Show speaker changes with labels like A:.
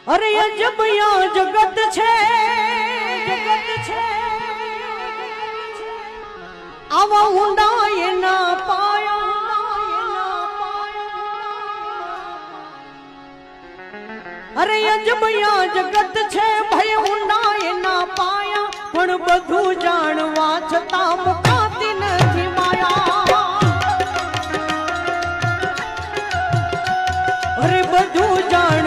A: અરે અજબ યા જગત છે આવા ઊંડા એના પાયા અરે અજબ યા જગત છે ભય ઊંડા એના પાયા પણ બધું જાણવા છતાં મુકાતી નથી માયા અરે બધું જાણ